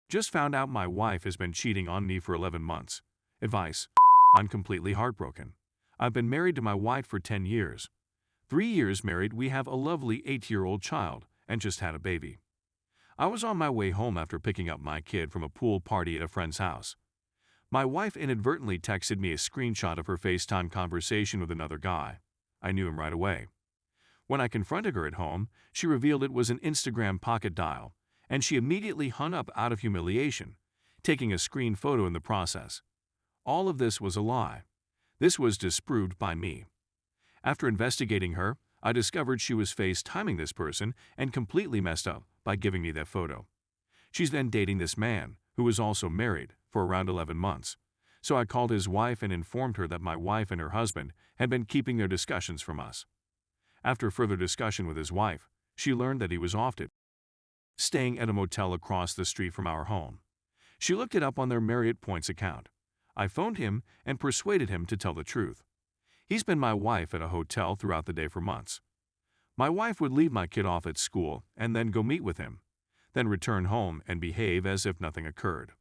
Just found out my wife has been cheating on me for 11 months. Advice. I'm completely heartbroken. I've been married to my wife for 10 years. 3 years married, we have a lovely 8-year-old child and just had a baby. I was on my way home after picking up my kid from a pool party at a friend's house. My wife inadvertently texted me a screenshot of her FaceTime conversation with another guy. I knew him right away. When I confronted her at home, she revealed it was an Instagram pocket dial, and she immediately hung up out of humiliation, taking a screen photo in the process. All of this was a lie. This was disproved by me. After investigating her, I discovered she was FaceTiming this person and completely messed up by giving me that photo. She's been dating this man, who was also married, for around 11 months. So I called his wife and informed her that my wife and her husband had been keeping their discussions from us. After further discussion with his wife, she learned that he was often staying at a motel across the street from our home. She looked it up on their Marriott Points account. I phoned him and persuaded him to tell the truth. He's been my wife at a hotel throughout the day for months. My wife would leave my kid off at school and then go meet with him, then return home and behave as if nothing occurred.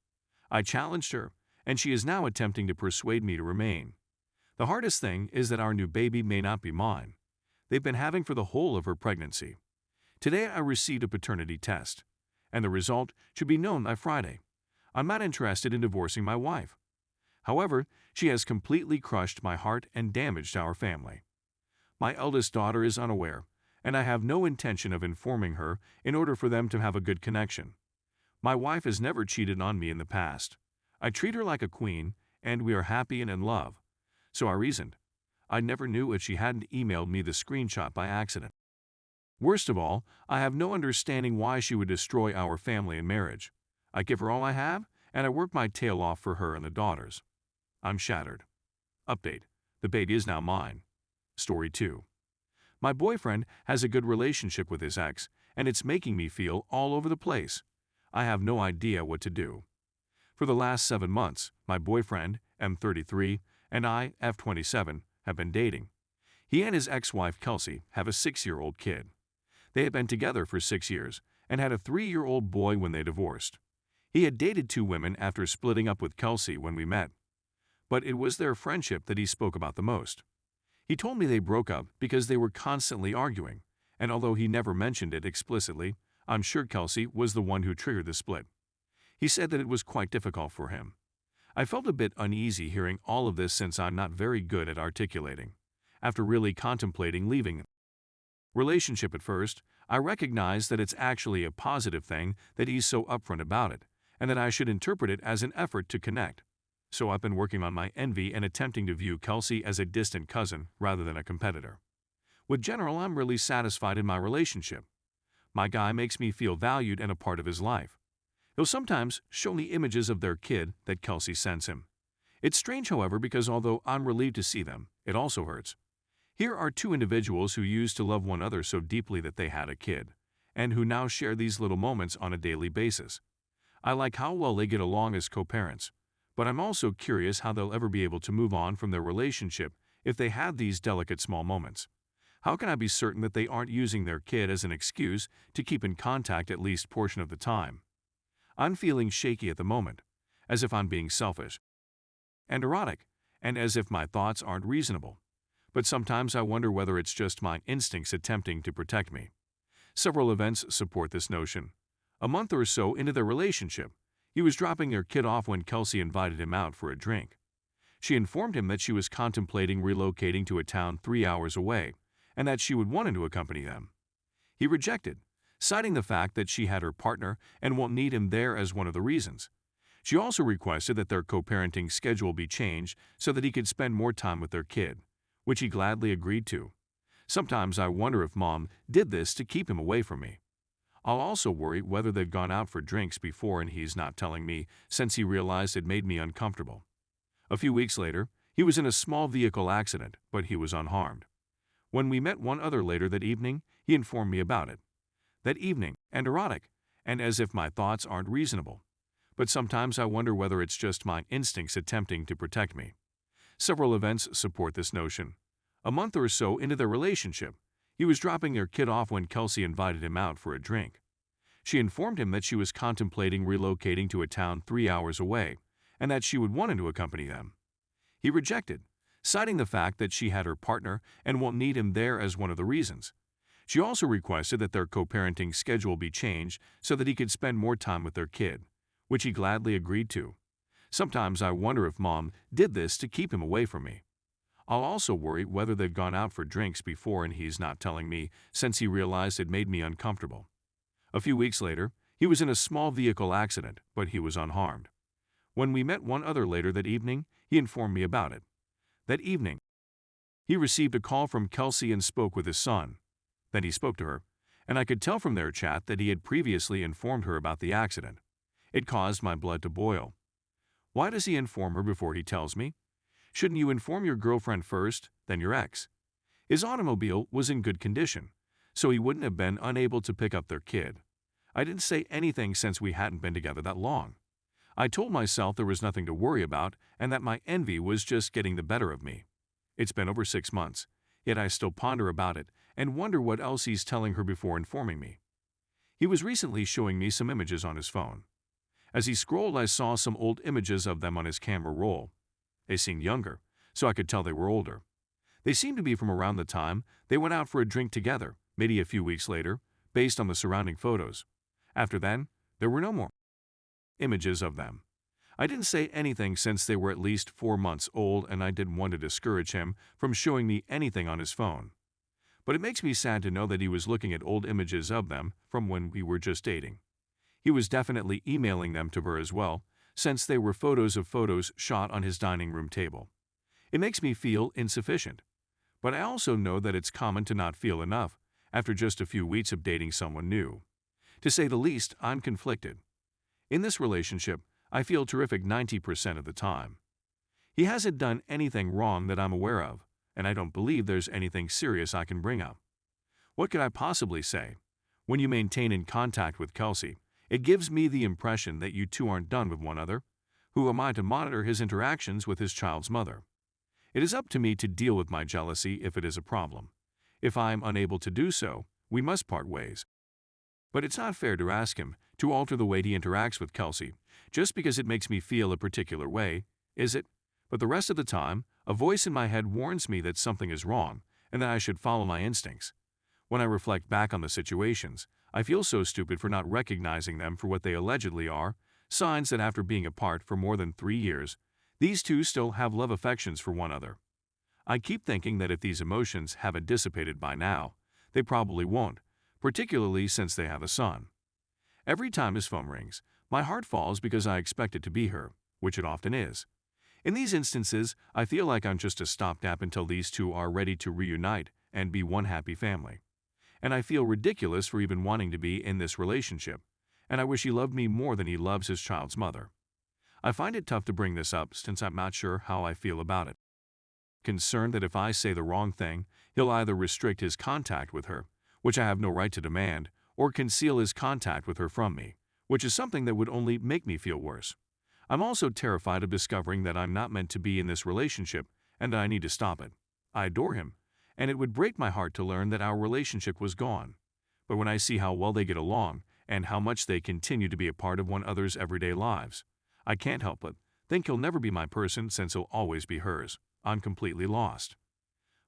I challenged her, and she is now attempting to persuade me to remain. The hardest thing is that our new baby may not be mine. They've been having for the whole of her pregnancy. Today I received a paternity test, and the result should be known by Friday. I'm not interested in divorcing my wife. However, she has completely crushed my heart and damaged our family. My eldest daughter is unaware, and I have no intention of informing her in order for them to have a good connection. My wife has never cheated on me in the past. I treat her like a queen, and we are happy and in love. So I reasoned. I never knew if she hadn't emailed me the screenshot by accident. Worst of all, I have no understanding why she would destroy our family and marriage. I give her all I have, and I work my tail off for her and the daughters. I'm shattered. Update. The baby is now mine. Story 2. My boyfriend has a good relationship with his ex, and it's making me feel all over the place. I have no idea what to do. For the last 7 months, my boyfriend, M33, and I, F27, have been dating. He and his ex-wife, Kelsey, have a 6-year-old kid. They had been together for 6 years and had a 3-year-old boy when they divorced. He had dated 2 women after splitting up with Kelsey when we met. But it was their friendship that he spoke about the most. He told me they broke up because they were constantly arguing, and although he never mentioned it explicitly, I'm sure Kelsey was the one who triggered the split. He said that it was quite difficult for him. I felt a bit uneasy hearing all of this since I'm not very good at articulating. After really contemplating leaving the relationship at first, I recognized that it's actually a positive thing that he's so upfront about it, and that I should interpret it as an effort to connect. So I've been working on my envy and attempting to view Kelsey as a distant cousin rather than a competitor. With general, I'm really satisfied in my relationship. My guy makes me feel valued and a part of his life. He'll sometimes show me images of their kid that Kelsey sends him. It's strange, however, because although I'm relieved to see them, it also hurts. Here are 2 individuals who used to love one another so deeply that they had a kid, and who now share these little moments on a daily basis. I like how well they get along as co-parents, but I'm also curious how they'll ever be able to move on from their relationship if they have these delicate small moments. How can I be certain that they aren't using their kid as an excuse to keep in contact at least portion of the time? I'm feeling shaky at the moment, as if I'm being selfish and erotic, and as if my thoughts aren't reasonable. But sometimes I wonder whether it's just my instincts attempting to protect me. Several events support this notion. A month or so into their relationship, he was dropping their kid off when Kelsey invited him out for a drink. She informed him that she was contemplating relocating to a town 3 hours away, and that she would want him to accompany them. He rejected, citing the fact that she had her partner and won't need him there as one of the reasons. She also requested that their co-parenting schedule be changed so that he could spend more time with their kid, which he gladly agreed to. Sometimes I wonder if Mom did this to keep him away from me. I'll also worry whether they've gone out for drinks before and he's not telling me since he realized it made me uncomfortable. A few weeks later, he was in a small vehicle accident, but he was unharmed. When we met one other later that evening, he informed me about it. That evening, and erotic, and as if my thoughts aren't reasonable. But sometimes I wonder whether it's just my instincts attempting to protect me. Several events support this notion. A month or so into their relationship, he was dropping their kid off when Kelsey invited him out for a drink. She informed him that she was contemplating relocating to a town 3 hours away and that she would want him to accompany them. He rejected, citing the fact that she had her partner and won't need him there as one of the reasons. She also requested that their co-parenting schedule be changed so that he could spend more time with their kid, which he gladly agreed to. Sometimes I wonder if Mom did this to keep him away from me. I'll also worry whether they've gone out for drinks before and he's not telling me since he realized it made me uncomfortable. A few weeks later, he was in a small vehicle accident, but he was unharmed. When we met one other later that evening, he informed me about it. That evening, he received a call from Kelsey and spoke with his son. Then he spoke to her, and I could tell from their chat that he had previously informed her about the accident. It caused my blood to boil. Why does he inform her before he tells me? Shouldn't you inform your girlfriend first, then your ex? His automobile was in good condition, so he wouldn't have been unable to pick up their kid. I didn't say anything since we hadn't been together that long. I told myself there was nothing to worry about and that my envy was just getting the better of me. It's been over 6 months, yet I still ponder about it and wonder what else he's telling her before informing me. He was recently showing me some images on his phone. As he scrolled, I saw some old images of them on his camera roll. They seemed younger, so I could tell they were older. They seemed to be from around the time they went out for a drink together, maybe a few weeks later, based on the surrounding photos. After then, there were no more images of them. I didn't say anything since they were at least 4 months old and I didn't want to discourage him from showing me anything on his phone. But it makes me sad to know that he was looking at old images of them from when we were just dating. He was definitely emailing them to her as well, since they were photos of photos shot on his dining room table. It makes me feel insufficient. But I also know that it's common to not feel enough after just a few weeks of dating someone new. To say the least, I'm conflicted. In this relationship, I feel terrific 90% of the time. He hasn't done anything wrong that I'm aware of, and I don't believe there's anything serious I can bring up. What could I possibly say? When you maintain in contact with Kelsey, it gives me the impression that you two aren't done with one another. Who am I to monitor his interactions with his child's mother? It is up to me to deal with my jealousy if it is a problem. If I am unable to do so, we must part ways. But it's not fair to ask him to alter the way he interacts with Kelsey just because it makes me feel a particular way, is it? But the rest of the time, a voice in my head warns me that something is wrong and that I should follow my instincts. When I reflect back on the situations, I feel so stupid for not recognizing them for what they allegedly are, signs that after being apart for more than 3 years, these two still have love affections for one another. I keep thinking that if these emotions haven't dissipated by now, they probably won't, particularly since they have a son. Every time his phone rings, my heart falls because I expect it to be her, which it often is. In these instances, I feel like I'm just a stopgap until these two are ready to reunite and be one happy family. And I feel ridiculous for even wanting to be in this relationship, and I wish he loved me more than he loves his child's mother. I find it tough to bring this up since I'm not sure how I feel about it. Concerned that if I say the wrong thing, he'll either restrict his contact with her, which I have no right to demand, or conceal his contact with her from me, which is something that would only make me feel worse. I'm also terrified of discovering that I'm not meant to be in this relationship and I need to stop it. I adore him, and it would break my heart to learn that our relationship was gone. But when I see how well they get along and how much they continue to be a part of one another's everyday lives, I can't help but think he'll never be my person since he'll always be hers. I'm completely lost.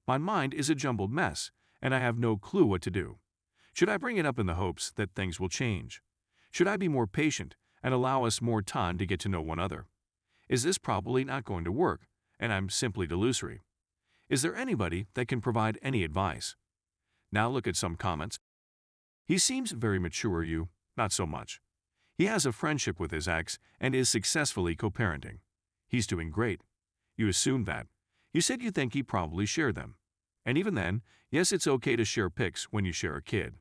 My mind is a jumbled mess, and I have no clue what to do. Should I bring it up in the hopes that things will change? Should I be more patient and allow us more time to get to know one another? Is this probably not going to work, and I'm simply delusory? Is there anybody that can provide any advice? Now look at some comments. He seems very mature, you, not so much. He has a friendship with his ex and is successfully co-parenting. He's doing great. You assume that. You said you think he probably shared them. And even then, yes, it's okay to share pics when you share a kid.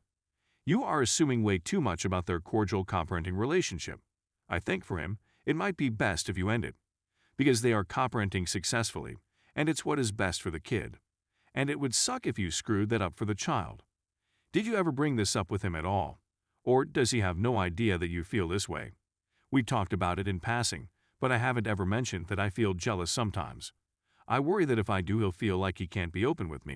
You are assuming way too much about their cordial co-parenting relationship. I think for him, it might be best if you end it, because they are co-parenting successfully, and it's what is best for the kid. And it would suck if you screwed that up for the child. Did you ever bring this up with him at all? Or does he have no idea that you feel this way? We talked about it in passing, but I haven't ever mentioned that I feel jealous sometimes. I worry that if I do, he'll feel like he can't be open with me.